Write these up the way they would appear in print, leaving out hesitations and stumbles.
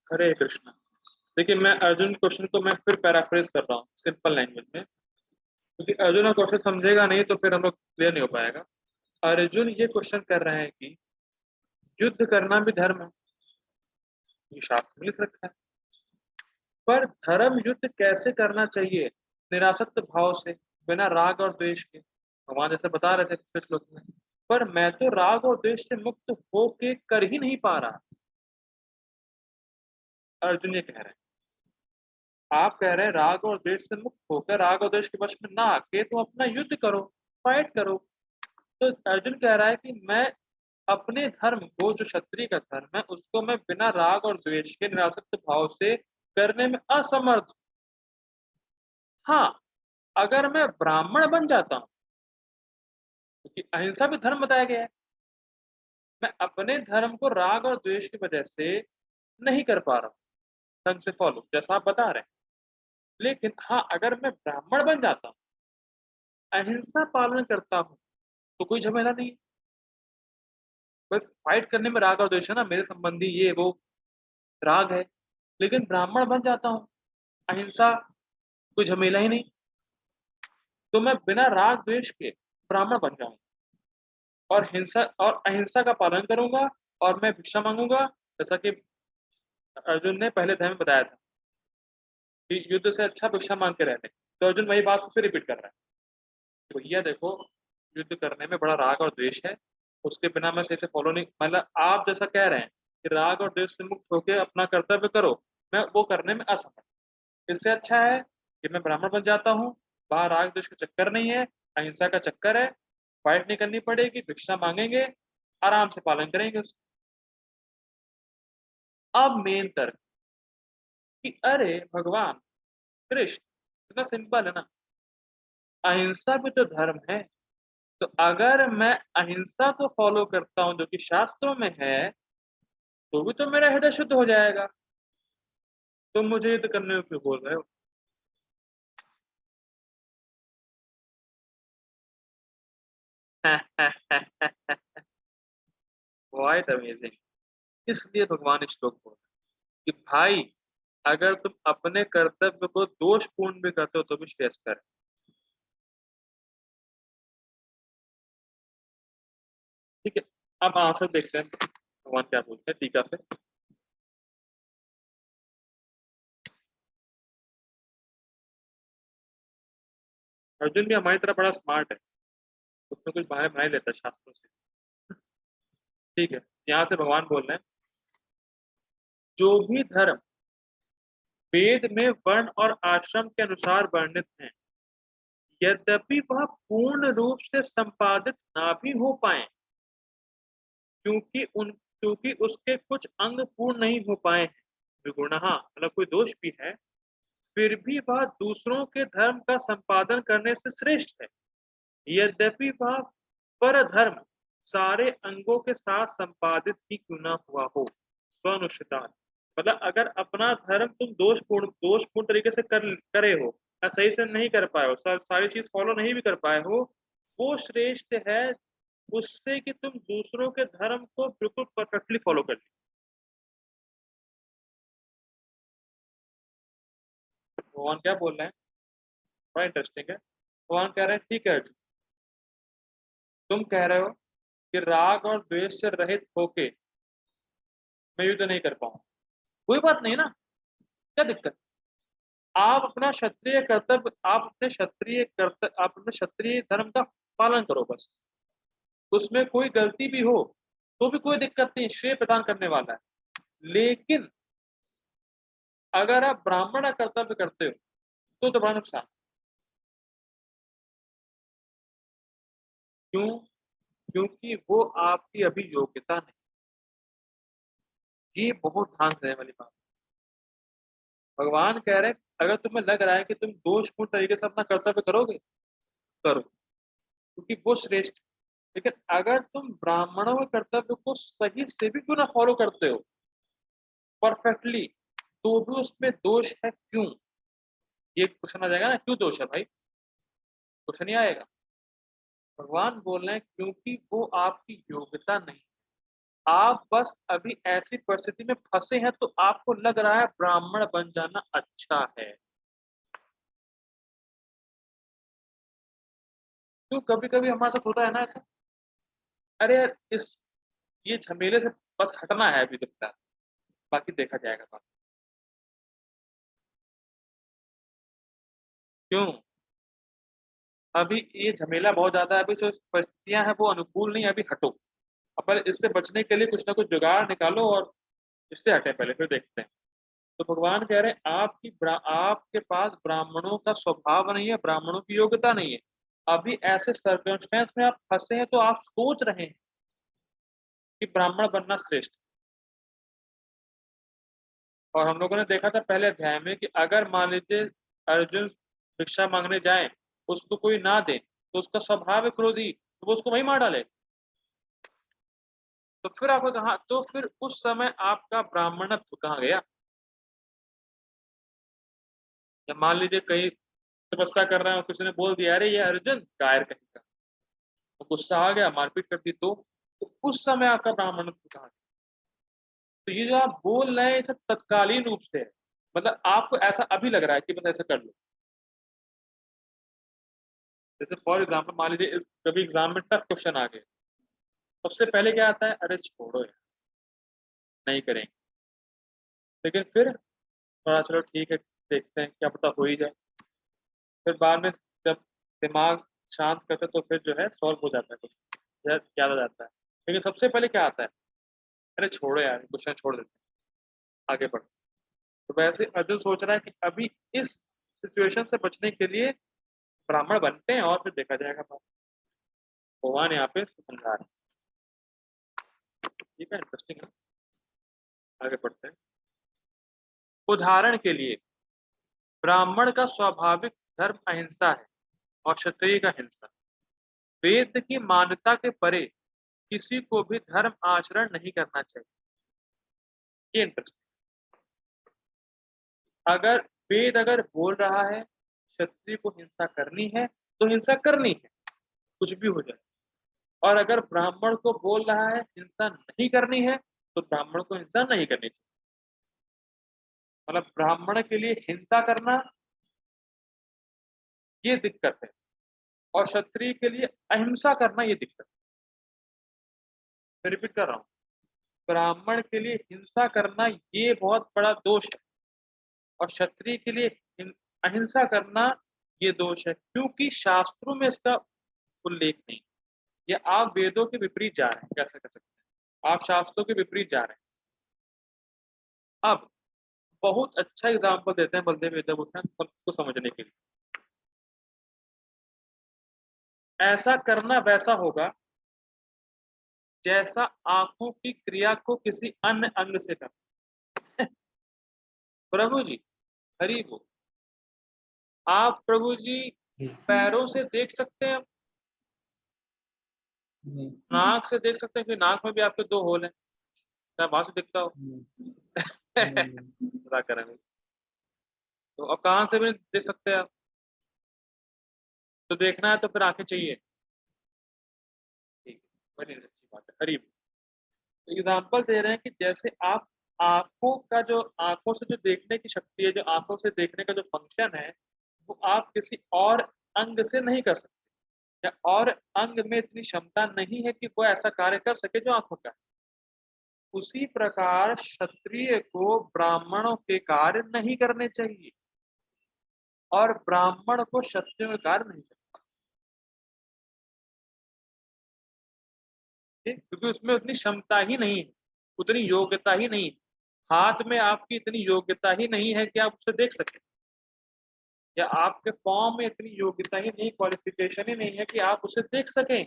हरे कृष्ण। देखिए, मैं अर्जुन क्वेश्चन को मैं फिर पैराफ्रेज कर रहा हूँ सिंपल लैंग्वेज में, क्योंकि अर्जुन का क्वेश्चन समझेगा नहीं तो फिर हम लोग क्लियर नहीं हो पाएगा। अर्जुन ये क्वेश्चन कर रहे हैं कि युद्ध करना भी धर्म है, ये शास्त्र में लिख रखा है, पर धर्म युद्ध कैसे करना चाहिए? निरासक्त भाव से, बिना राग और द्वेष के। भगवान जैसे बता रहे थे पिछले श्लोक में, पर मैं तो राग और द्वेष से मुक्त होके कर ही नहीं पा रहा। अर्जुन ये कह रहे हैं, आप कह रहे हैं राग और द्वेष से मुक्त होकर राग और द्वेष के वश में ना आके तुम अपना युद्ध करो, फाइट करो। तो अर्जुन कह रहा है कि मैं अपने धर्म को, जो क्षत्रिय का धर्म है, उसको मैं बिना राग और द्वेष के निरासक्त भाव से करने में असमर्थ हूं। हाँ, अगर मैं ब्राह्मण बन जाता हूँ, क्योंकि अहिंसा भी धर्म बताया गया है, मैं अपने धर्म को राग और द्वेष की वजह से नहीं कर पा रहा हूँ ढंग से फॉलो, जैसा आप बता रहे हैं। लेकिन हाँ, अगर मैं ब्राह्मण बन जाता हूँ, अहिंसा पालन करता हूँ, तो कोई झमेला नहीं है। बस फाइट करने में राग और द्वेष है ना, मेरे संबंधी ये वो राग है। लेकिन ब्राह्मण बन जाता हूँ, अहिंसा, कोई झमेला ही नहीं। तो मैं बिना राग द्वेष के ब्राह्मण बन जाऊंगा और हिंसा और अहिंसा का पालन करूंगा, और मैं भिक्षा मांगूंगा, जैसा कि अर्जुन ने पहले अध्याय में बताया था कि युद्ध से अच्छा भिक्षा मांग के रहने। तो अर्जुन वही बात फिर रिपीट कर रहा है कि भैया देखो, युद्ध करने में बड़ा राग और द्वेष है, उसके बिना मैं सही से फॉलो नहीं, मतलब आप जैसा कह रहे हैं कि राग और द्वेष से मुक्त होकर अपना कर्तव्य करो, मैं वो करने में असमर्थ। इससे अच्छा है कि मैं ब्राह्मण बन जाता हूँ, वहां राग द्वेष का चक्कर नहीं है, अहिंसा का चक्कर है, फाइट नहीं करनी पड़ेगी, भिक्षा मांगेंगे, आराम से पालन करेंगे उसका। अब मेन तर्क कि अरे भगवान कृष्ण, इतना सिंपल है ना, अहिंसा भी तो धर्म है। तो अगर मैं अहिंसा को फॉलो करता हूं जो कि शास्त्रों में है, तो भी तो मेरा हृदय शुद्ध हो जाएगा। तुम मुझे युद्ध करने को क्यों बोल रहे हो? Quite amazing. इसलिए भगवान इस श्लोक बोल रहे हैं कि भाई, अगर तुम अपने कर्तव्य को दोषपूर्ण भी करते हो तो भी श्रेष्ठ है। ठीक है, अब आंसर देखते हैं भगवान क्या बोलते हैं टीका से। अर्जुन भी हमारी तरह बड़ा स्मार्ट है, उसमें कुछ बहाने बना ही लेता है शास्त्रों से। ठीक है, यहाँ से भगवान बोल रहे हैं, जो भी धर्म वेद में वर्ण और आश्रम के अनुसार वर्णित हैं, यद्यपि वह पूर्ण रूप से संपादित ना भी हो पाए, क्योंकि उसके कुछ अंग पूर्ण नहीं हो पाए हैं, विगुणः मतलब कोई दोष भी है, फिर भी वह दूसरों के धर्म का संपादन करने से श्रेष्ठ है। यद्यपि वह पर धर्म सारे अंगों के साथ संपादित ही क्यों ना हुआ हो, स्वनुष्ठान, मतलब अगर अपना धर्म तुम दोषपूर्ण तरीके से करे हो, या सही से नहीं कर पाए हो, सारी चीज फॉलो नहीं भी कर पाए हो, वो श्रेष्ठ है उससे कि तुम दूसरों के धर्म को बिल्कुल परफेक्टली फॉलो कर ली। भगवान क्या बोल रहे हैं, बड़ा इंटरेस्टिंग है। भगवान कह रहे हैं ठीक है, तुम कह रहे हो कि राग और द्वेष से रहित होके मैं युद्ध नहीं कर पाऊंगा, कोई बात नहीं ना, क्या दिक्कत? आप अपने क्षत्रिय धर्म का पालन करो बस। उसमें कोई गलती भी हो तो भी कोई दिक्कत नहीं, श्रेय प्रदान करने वाला है। लेकिन अगर आप ब्राह्मण का कर्तव्य करते हो तो बड़ा नुकसान। क्यों? क्योंकि वो आपकी अभी योग्यता नहीं। ये बहुत ध्यान देने वाली बात। भगवान कह रहे हैं, अगर तुम्हें लग रहा है कि तुम दोषपूर्ण तरीके से अपना कर्तव्य करोगे, करो, क्योंकि वो श्रेष्ठ। लेकिन अगर तुम ब्राह्मणों के कर्तव्य को सही से भी क्यों ना फॉलो करते हो परफेक्टली, तो भी उसमें दोष है क्यों? ये क्वेश्चन आ जाएगा ना, क्यों दोष है भाई? क्वेश्चन नहीं आएगा। भगवान बोल रहे हैं क्योंकि वो आपकी योग्यता नहीं, आप बस अभी ऐसी परिस्थिति में फंसे हैं तो आपको लग रहा है ब्राह्मण बन जाना अच्छा है। क्यों कभी कभी हमारे साथ होता है ना ऐसा, अरे यार इस ये झमेले से बस हटना है अभी तक, बाकी देखा जाएगा बात। क्यों अभी ये झमेला बहुत ज्यादा है, अभी जो परिस्थितियां हैं वो अनुकूल नहीं है, अभी हटो। अब पहले इससे बचने के लिए कुछ ना कुछ जुगाड़ निकालो और इससे हटे पहले, फिर देखते हैं। तो भगवान कह रहे हैं आपके पास ब्राह्मणों का स्वभाव नहीं है, ब्राह्मणों की योग्यता नहीं है। अभी ऐसे सर्कमस्टेंस में आप फंसे हैं तो आप सोच रहे हैं कि ब्राह्मण बनना श्रेष्ठ। और हम लोगों ने देखा था पहले अध्याय में कि अगर मान लीजिए अर्जुन भिक्षा मांगने जाए, उसको कोई ना दे तो उसका स्वभाव है क्रोधी, तो वो उसको वही मार डाले। तो फिर आपको कहा, तो फिर उस समय आपका ब्राह्मणत्व कहाँ गया? या मान लीजिए कहीं तपस्या कर रहे हैं और किसी ने बोल दिया अरे ये अर्जुन कायर कहीं का, तो गुस्सा आ गया, मारपीट कर दी, तो उस समय आपका ब्राह्मणत्व कहाँ गया? तो ये जो आप बोल रहे हैं ये सब तत्कालीन रूप से है, मतलब आपको ऐसा अभी लग रहा है कि बस ऐसा कर लो। जैसे फॉर एग्जाम्पल मान लीजिए कभी एग्जाम में टफ क्वेश्चन आ गए, सबसे पहले क्या आता है, अरे छोड़ो यार नहीं करेंगे। लेकिन फिर थोड़ा चलो ठीक है, देखते हैं क्या पता हो ही जाए। फिर बाद में जब दिमाग शांत करते तो फिर जो है सॉल्व हो जाता है, कुछ याद आ जाता है। लेकिन सबसे पहले क्या आता है, अरे छोड़ो यार क्वेश्चन छोड़ देते हैं, आगे बढ़ो। तो वैसे अर्जुन सोच रहा है कि अभी इस सिचुएशन से बचने के लिए ब्राह्मण बनते हैं और फिर देखा जाएगा बात। भगवान यहाँ पे समझा रहे हैं। ठीक है, इंटरेस्टिंग है। आगे बढ़ते हैं। उदाहरण के लिए ब्राह्मण का स्वाभाविक धर्म अहिंसा है और क्षत्रिय का हिंसा। वेद की मान्यता के परे किसी को भी धर्म आचरण नहीं करना चाहिए। ये इंटरेस्टिंग। अगर वेद अगर बोल रहा है क्षत्रिय को हिंसा करनी है तो हिंसा करनी है, कुछ भी हो जाए। और अगर ब्राह्मण को बोल रहा है हिंसा नहीं करनी है तो ब्राह्मण को हिंसा नहीं करनी चाहिए। मतलब ब्राह्मण के लिए हिंसा करना ये दिक्कत है, और क्षत्रिय के लिए अहिंसा करना ये दिक्कत है। मैं रिपीट कर रहा हूँ, ब्राह्मण के लिए हिंसा करना ये बहुत बड़ा दोष है, और क्षत्रिय के लिए अहिंसा करना ये दोष है, क्योंकि शास्त्रों में इसका उल्लेख नहीं। ये आप वेदों के विपरीत जा रहे हैं, कैसे कर सकते हैं, आप शास्त्रों के विपरीत जा रहे हैं। अब बहुत अच्छा एग्जाम्पल देते हैं बलदेव वेदभूषण सबको समझने के लिए। ऐसा करना वैसा होगा जैसा आंखों की क्रिया को किसी अन्य अंग से करना। प्रभु जी हरि वो, आप प्रभु जी पैरों से देख सकते हैं, नाक से देख सकते हैं कि नाक में भी आपके दो होल हैं, क्या वहां से दिखता हो? क्या करें भाई? तो अब कहाँ से भी देख सकते हैं आप? तो देखना है तो फिर आंखें चाहिए। ठीक है, बड़ी अच्छी बात है, हरी। एग्जाम्पल दे रहे हैं कि जैसे आप आंखों का जो आंखों से जो देखने की शक्ति है, जो आंखों से देखने का जो फंक्शन है, वो आप किसी और अंग से नहीं कर सकते, या और अंग में इतनी क्षमता नहीं है कि वो ऐसा कार्य कर सके जो आंखों का है। उसी प्रकार क्षत्रिय को ब्राह्मणों के कार्य नहीं करने चाहिए, और ब्राह्मण को क्षत्रियों के कार्य नहीं करने। ठीक, क्योंकि उसमें उतनी क्षमता ही नहीं है, उतनी योग्यता ही नहीं है। हाथ में आपकी इतनी योग्यता ही नहीं है कि आप उसे देख सकें, या आपके फॉर्म में इतनी योग्यता ही नहीं, क्वालिफिकेशन ही नहीं है कि आप उसे देख सकें।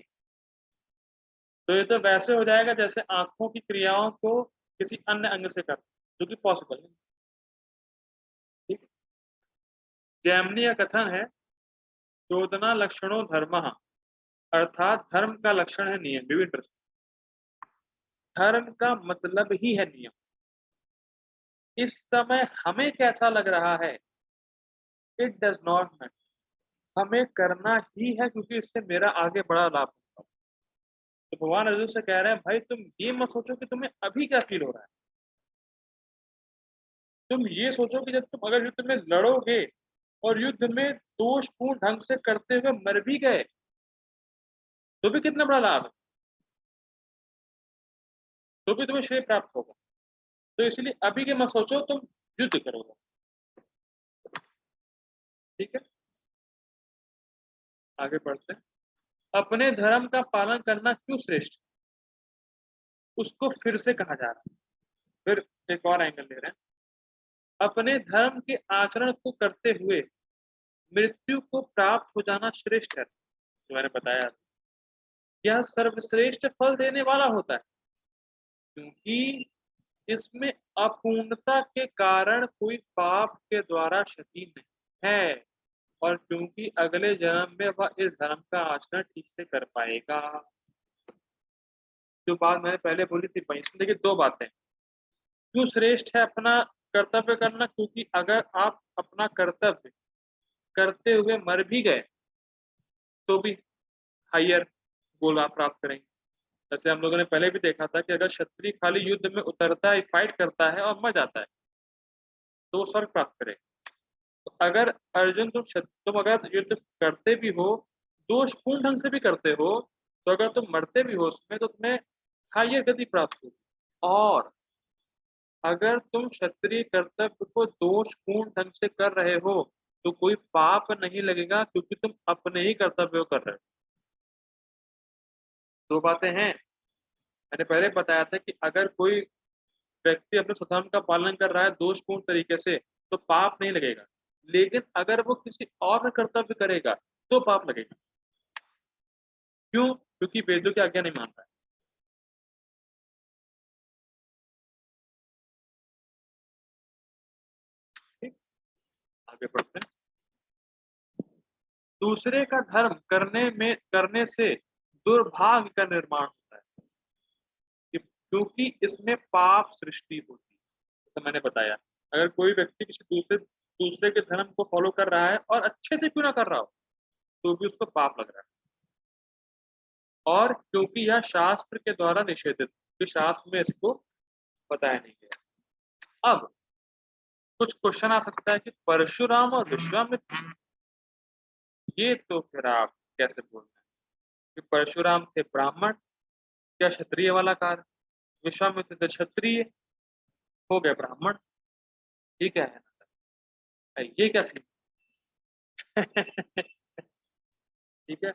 तो ये तो वैसे हो जाएगा जैसे आंखों की क्रियाओं को किसी अन्य अंग से करना, जो कि पॉसिबल नहीं। ठीक। जैमिनी का कथन है, चोदना लक्षणों धर्म, अर्थात धर्म का लक्षण है नियम। भी इंटरेस्ट, धर्म का मतलब ही है नियम। इस समय हमें कैसा लग रहा है, इट डज नॉट मैटर, हमें करना ही है क्योंकि इससे मेरा आगे बड़ा लाभ होगा। तो भगवान अर्जुन से कह रहे हैं भाई तुम ये मत सोचो कि तुम्हें अभी क्या फील हो रहा है, तुम ये सोचो कि जब तुम अगर युद्ध में लड़ोगे और युद्ध में दोषपूर्ण ढंग से करते हुए मर भी गए तो भी कितना बड़ा लाभ है, तो भी तुम्हें श्रेय प्राप्त होगा। तो इसलिए अभी के मत सोचो, तुम युद्ध करोगे। ठीक है, आगे बढ़ते हैं। अपने धर्म का पालन करना क्यों श्रेष्ठ, उसको फिर से कहा जा रहा है। फिर एक और एंगल ले रहे हैं। अपने धर्म के आचरण को करते हुए मृत्यु को प्राप्त हो जाना श्रेष्ठ है, जो मैंने बताया। यह सर्वश्रेष्ठ फल देने वाला होता है, क्योंकि इसमें अपूर्णता के कारण कोई पाप के द्वारा क्षति नहीं है, और क्योंकि अगले जन्म में वह इस धर्म का आचरण ठीक से कर पाएगा। जो बात मैंने पहले बोली थी वहीं से देखिए, दो बातें। क्यों श्रेष्ठ है अपना कर्तव्य करना, क्योंकि अगर आप अपना कर्तव्य करते हुए मर भी गए तो भी हायर गोल आप प्राप्त करेंगे। जैसे हम लोगों ने पहले भी देखा था कि अगर क्षत्रिय खाली युद्ध में उतरता है, फाइट करता है और मर जाता है तो वो स्वर्ग प्राप्त करेगा। तो अगर अर्जुन तुम अगर युद्ध करते भी हो, दोषपूर्ण ढंग से भी करते हो, तो अगर तुम मरते भी हो उसमें तो तुम्हें हायर गति प्राप्त होगी। और अगर तुम क्षत्रिय कर्तव्य को दोषपूर्ण ढंग से कर रहे हो तो कोई पाप नहीं लगेगा, क्योंकि तुम अपने ही कर्तव्य को कर रहे हो। दो बातें हैं। मैंने पहले बताया था कि अगर कोई व्यक्ति अपने स्वधर्म का पालन कर रहा है दोषपूर्ण तरीके से तो पाप नहीं लगेगा, लेकिन अगर वो किसी और का कर्तव्य करेगा तो पाप लगेगा। क्यों? क्योंकि वेदों की आज्ञा नहीं मान रहा है। ठीक, आगे बढ़ते हैं। दूसरे का धर्म करने से दुर्भाग्य का निर्माण होता है, क्योंकि इसमें पाप सृष्टि होती है। तो मैंने बताया, अगर कोई व्यक्ति किसी दूसरे के धर्म को फॉलो कर रहा है और अच्छे से क्यों ना कर रहा हो तो भी उसको पाप लग रहा है। और क्योंकि यह शास्त्र के द्वारा निषेधित, कि शास्त्र में इसको बताया नहीं गया। अब कुछ क्वेश्चन आ सकता है कि परशुराम और विश्वामित्र, ये तो फिर आप कैसे बोल रहे हैं कि परशुराम थे ब्राह्मण, क्या क्षत्रिय वाला कार्य, विश्वामित्र थे क्षत्रिय, हो गए ब्राह्मण, ये क्या है ना, ये क्या सीन। ठीक है,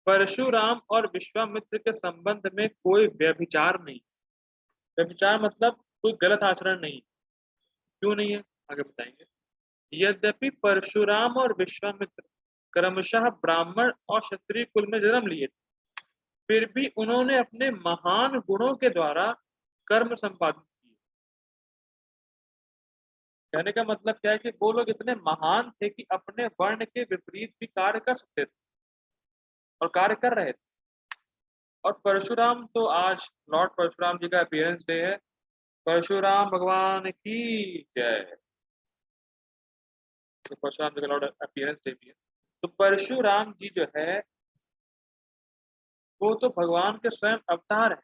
परशुराम और विश्वामित्र के संबंध में कोई व्यभिचार नहीं। व्यभिचार मतलब कोई गलत आचरण नहीं। क्यों नहीं है, आगे बताएंगे। यद्यपि परशुराम और विश्वामित्र क्रमशः ब्राह्मण और क्षत्रिय कुल में जन्म लिए थे, फिर भी उन्होंने अपने महान गुणों के द्वारा कर्म संपादित किए। कहने का मतलब क्या है कि वो लोग इतने महान थे कि अपने वर्ण के विपरीत भी कार्य कर सकते थे और कार्य कर रहे थे। और परशुराम तो आज लॉर्ड परशुराम जी का अपीयरेंस डे है। परशुराम भगवान की जय। तो परशुराम जी का लॉर्ड अपीयरेंस डे भी है। तो परशुराम जी जो है वो तो भगवान के स्वयं अवतार है,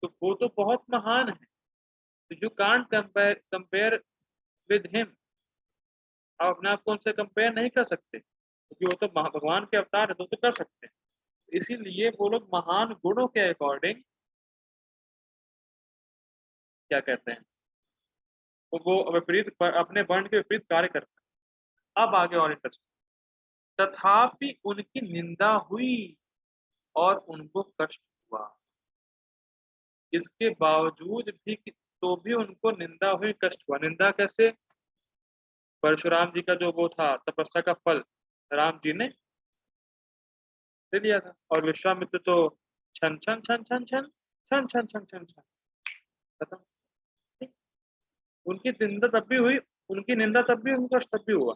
तो वो तो बहुत महान है। तो you can't compare with him. आप अपने आप को उनसे कंपेयर नहीं कर सकते, क्योंकि वो तो भगवान के अवतार है, तो कर सकते हैं। इसीलिए वो लोग महान गुणों के अकॉर्डिंग क्या कहते हैं, वो विपरीत अपने वर्ण के विपरीत कार्य करते हैं। अब आगे और इंटरेस्टिंग। तथापि उनकी निंदा हुई और उनको कष्ट हुआ। इसके बावजूद भी तो भी उनको निंदा हुई, कष्ट हुआ। निंदा कैसे? परशुराम जी का जो वो था तपस्या का फल राम जी ने दे दिया था, और विश्वामित्र तो छन छन छन छन छन छन छन छन छन छन खत्म। ठीक? उनकी निंदा तब भी हुई, उनकी निंदा तब भी, उनका कष्ट तब भी हुआ।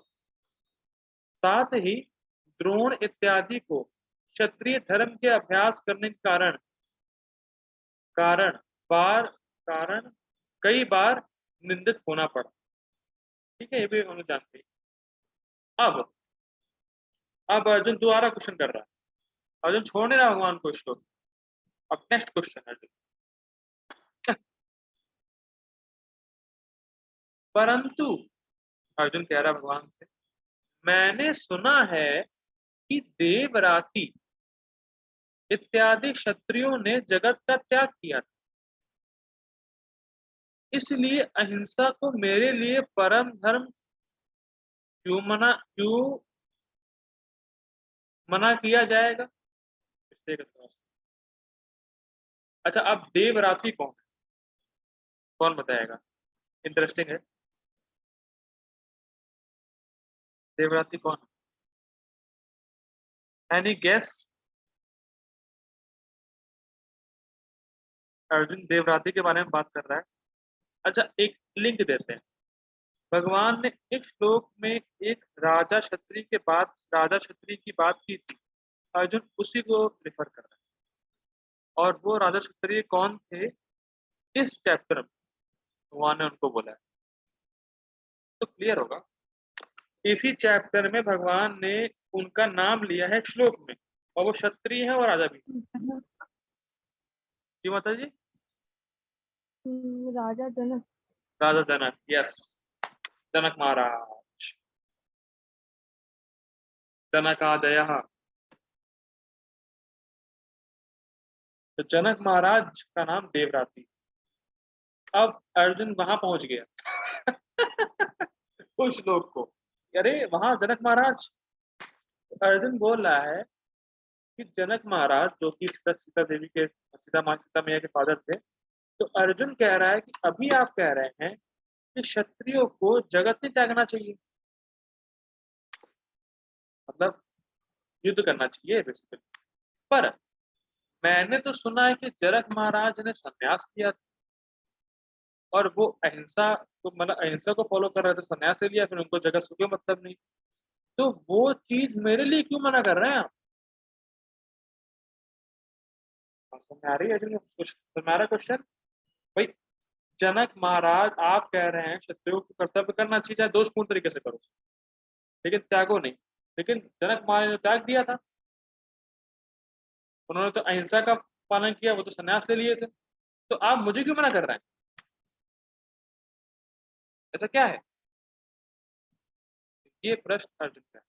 साथ ही द्रोण इत्यादि को क्षत्रिय धर्म के अभ्यास करने के कारण बार कारण कई बार निंदित होना पड़ा। ठीक है, ये भी हम लोग जानते हैं। अब अर्जुन दोबारा क्वेश्चन कर रहा है। अर्जुन छोड़ नहीं रहा भगवान को, इसको अब नेक्स्ट क्वेश्चन है, परंतु अर्जुन कह रहा है भगवान से, मैंने सुना है कि देवराति इत्यादि क्षत्रियों ने जगत का त्याग किया था, इसलिए अहिंसा को मेरे लिए परम धर्म क्यों मना किया जाएगा। अच्छा, अब देवराति कौन है, कौन बताएगा? इंटरेस्टिंग है, देवराति कौन है? Any guess? अर्जुन देवराति के बारे में बात कर रहा है। अच्छा, एक लिंक देते हैं। भगवान ने एक श्लोक में एक राजा क्षत्रिय की बात की थी। अर्जुन उसी को रिफर कर रहा है, और वो राजा क्षत्रिय कौन थे इस चैप्टर में भगवान ने उनको बोला है, तो क्लियर होगा। इसी चैप्टर में भगवान ने उनका नाम लिया है श्लोक में, और वो क्षत्रिय है और राजा भी। जी माता जी? राजा जनक। राजा जनक, यस, जनक महाराज, जनकादय। तो जनक महाराज का नाम देवराति। अब अर्जुन वहां पहुंच गया उस श्लोक को, अरे वहां जनक महाराज। अर्जुन बोल रहा है कि जनक महाराज जो कि सीता देवी के, सीता मैया के फादर थे, तो अर्जुन कह रहा है कि अभी आप कह रहे हैं कि क्षत्रियो को जगत नहीं त्यागना चाहिए, मतलब युद्ध करना चाहिए बेसिकली। पर मैंने तो सुना है कि जनक महाराज ने संन्यास लिया था, और वो अहिंसा को, मतलब अहिंसा को फॉलो कर रहे थे, संन्यास ले लिया, फिर उनको जगत से क्यों मतलब नहीं। तो वो चीज मेरे लिए क्यों मना कर रहे हैं आप? समझ में आ रही है अर्जुन को तुम्हारा क्वेश्चन? भाई, जनक महाराज आप कह रहे हैं क्षत्रियो को कर्तव्य करना चाहिए, चाहे दोषपूर्ण तरीके से करो, लेकिन त्यागो नहीं। लेकिन जनक महाराज ने त्याग दिया था, उन्होंने तो अहिंसा का पालन किया, वो तो संन्यास ले लिए थे, तो आप मुझे क्यों मना कर रहे हैं? ऐसा क्या है? ये प्रश्न अर्जुन का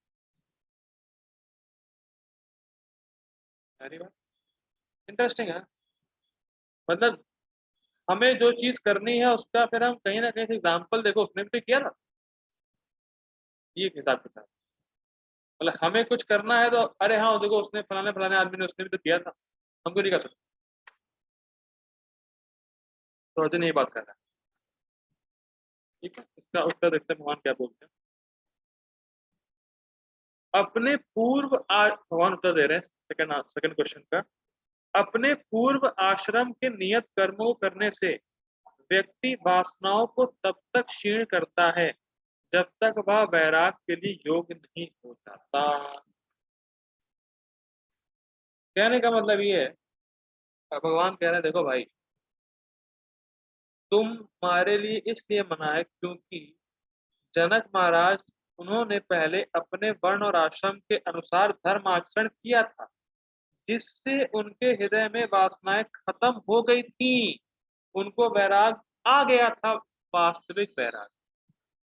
है। इंटरेस्टिंग है, मतलब हमें जो चीज करनी है उसका फिर हम कहीं ना कहीं एग्जाम्पल, देखो उसने भी तो किया ना, ये एक हिसाब किताब। मतलब हमें कुछ करना है तो अरे हाँ देखो उसने फलाने फलाने आदमी ने, उसने भी तो किया था, हमको नहीं कर सकते। तो अर्जुन यही बात कर रहा है। ठीक है, इसका उत्तर देखते हैं भगवान क्या बोलते हैं। अपने भगवान उत्तर दे रहे हैं सेकंड सेकंड क्वेश्चन का। अपने पूर्व आश्रम के नियत कर्मों को करने से व्यक्ति वासनाओं को तब तक क्षीण करता है जब तक वह वैराग के लिए योग्य नहीं हो जाता। कहने का मतलब ये है, भगवान कह रहे हैं देखो भाई, तुम्हारे लिए इसलिए मना है क्योंकि जनक महाराज, उन्होंने पहले अपने वर्ण और आश्रम के अनुसार धर्म आचरण किया था, जिससे उनके हृदय में वासनाएं खत्म हो गई थी, उनको वैराग आ गया था, वास्तविक वैराग,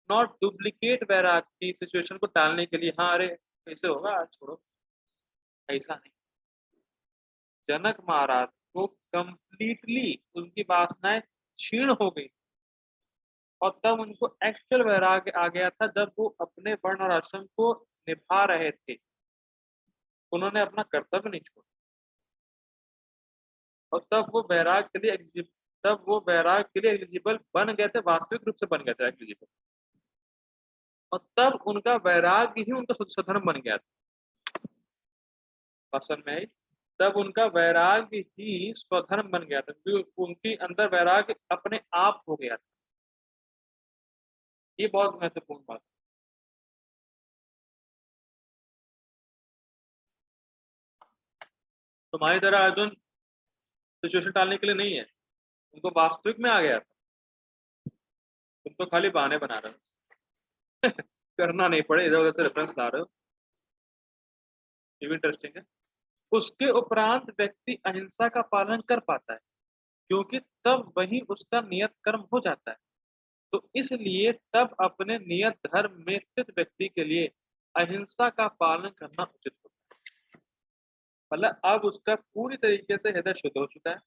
नॉट डुप्लीकेट वैराग की सिचुएशन को टालने के लिए। हाँ अरे कैसे होगा, आज छोड़ो, ऐसा नहीं। जनक महाराज को कंप्लीटली उनकी वासनाएं क्षीण हो गई, और तब उनको एक्चुअल वैराग्य आ गया था जब वो अपने वर्ण और आश्रम को निभा रहे थे, उन्होंने अपना कर्तव्य नहीं छोड़ा, और तब वो वैराग के लिए एलिजिबल बन गए थे, वास्तविक रूप से बन गए थे एलिजिबल, और तब उनका वैराग्य ही उनका स्वधर्म बन गया था। असल में ही तब उनका वैराग्य ही स्वधर्म बन गया था, क्योंकि उनके अंदर वैराग्य अपने आप हो गया था। ये बहुत महत्वपूर्ण बात है। तुम्हारी तरह अर्जुन सिचुएशन टालने के लिए नहीं है, उनको वास्तविक में आ गया था, तुम तो खाली बहाने बना रहे हो करना नहीं पड़े, इधर उधर से रेफरेंस ला रहे हो। ये भी इंटरेस्टिंग है। उसके उपरांत व्यक्ति अहिंसा का पालन कर पाता है, क्योंकि तब वही उसका नियत कर्म हो जाता है। तो इसलिए तब अपने नियत धर्म में स्थित व्यक्ति के लिए अहिंसा का पालन करना उचित होता है। मतलब अब उसका पूरी तरीके से हृदय शुद्ध हो चुका है।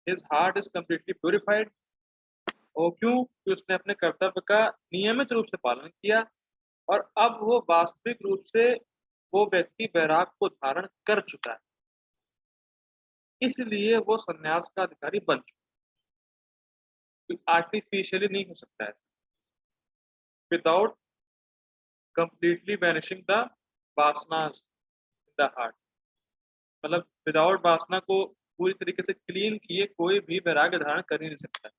His heart is completely purified. और क्यों कि उसने अपने कर्तव्य का नियमित रूप से पालन किया, और अब वो वास्तविक रूप से वो व्यक्ति वैराग को धारण कर चुका है, इसलिए वो सन्यास का अधिकारी बन चुका है। आर्टिफिशियली नहीं हो सकता ऐसा, विदाउट कंप्लीटली वैनिशिंग द वासना इन द हार्ट। मतलब विदाउट वासना को पूरी तरीके से क्लीन किए कोई भी वैराग्य धारण कर ही नहीं सकता है।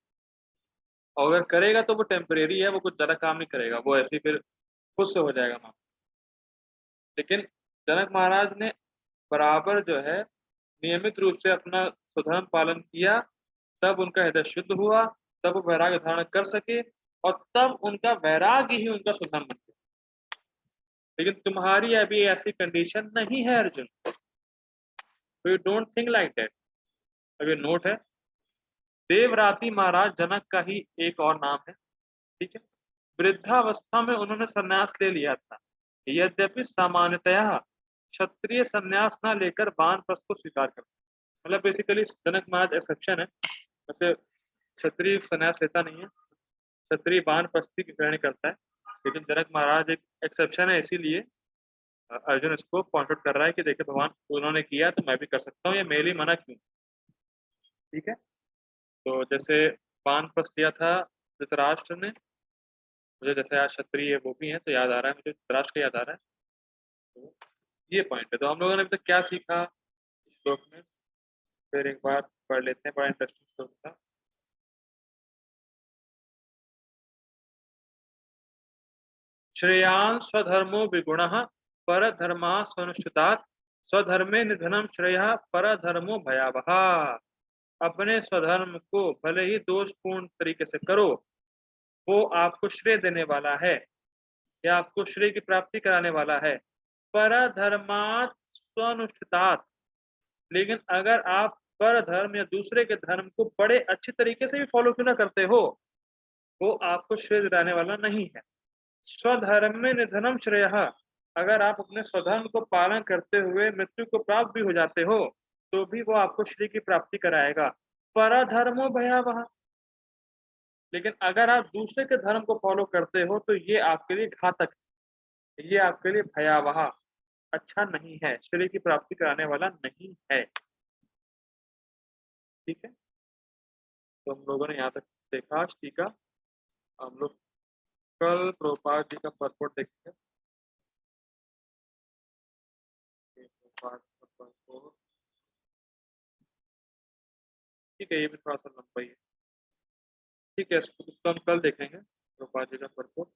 और अगर करेगा तो वो टेम्परेरी है, वो कुछ ज्यादा काम नहीं करेगा, वो ऐसे ही फिर खुद से हो जाएगा माम। लेकिन जनक महाराज ने बराबर जो है नियमित रूप से अपना स्वधर्म पालन किया, तब उनका हृदय शुद्ध हुआ, तब वो वैराग्य धारण कर सके, और तब उनका वैराग्य ही उनका स्वधर्म बन गया। लेकिन तुम्हारी अभी ऐसी कंडीशन नहीं है अर्जुन, तो you don't think like that. अब ये नोट है, देवराती महाराज जनक का ही एक और नाम है, ठीक है। वृद्धावस्था में उन्होंने संन्यास ले लिया था, यद्यपि सामान्यतया क्षत्रिय संन्यास न लेकर वानप्रस्थ को स्वीकार करते। मतलब बेसिकली जनक महाराज एक्सेप्शन है, वैसे क्षत्रिय संन्यास लेता नहीं है, क्षत्रिय वानप्रस्थी की ग्रहण करता है। लेकिन जनक महाराज एक एक्सेप्शन है, इसीलिए अर्जुन इसको पॉइंट आउट कर रहा है कि देखिए भगवान उन्होंने किया तो मैं भी कर सकता हूँ, ये मेरे लिए मना क्यों। ठीक है, तो जैसे वानप्रस्थ लिया था धृतराष्ट्र ने, मुझे जैसे आज क्षत्रिय वो भी है तो याद आ रहा है, मुझे धृतराष्ट्र का याद आ रहा है। तो ये पॉइंट है। तो हम लोगों ने अभी तक क्या सीखा इस श्लोक में, फिर एक बार पढ़ लेते हैं, बड़ा इंटरेस्टिंग श्लोक था। श्रेयान स्वधर्मो विगुणः परधर्मा स्वनुष्ठितात् स्वधर्मे निधनम श्रेय परधर्मो भयावह। अपने स्वधर्म को भले ही दोषपूर्ण तरीके से करो, वो आपको श्रेय देने वाला है या आपको श्रेय की प्राप्ति कराने वाला है। परधर्मात् स्वनुष्ठितात्, लेकिन अगर आप पर धर्म या दूसरे के धर्म को बड़े अच्छे तरीके से भी फॉलो क्यों ना करते हो, वो आपको श्रेय दिलाने वाला नहीं है। स्वधर्म में निधनम श्रेय, अगर आप अपने स्वधर्म को पालन करते हुए मृत्यु को प्राप्त भी हो जाते हो, तो भी वो आपको श्री की प्राप्ति कराएगा। परधर्मो भयावह, लेकिन अगर आप दूसरे के धर्म को फॉलो करते हो तो ये आपके लिए घातक है, ये आपके लिए भयावह, अच्छा नहीं है, श्री की प्राप्ति कराने वाला नहीं है। ठीक है, तो हम लोगों ने यहाँ तक देखा। टीका हम लोग कल प्रभुपाद जी का परपोर्ट देखेंगे। प्रभुपाद का परपोर्ट, ठीक है, ये भी थोड़ा सा लंबा ही है। ठीक है, इसको हम कल देखेंगे प्रभुपाद जी का परपोर्ट।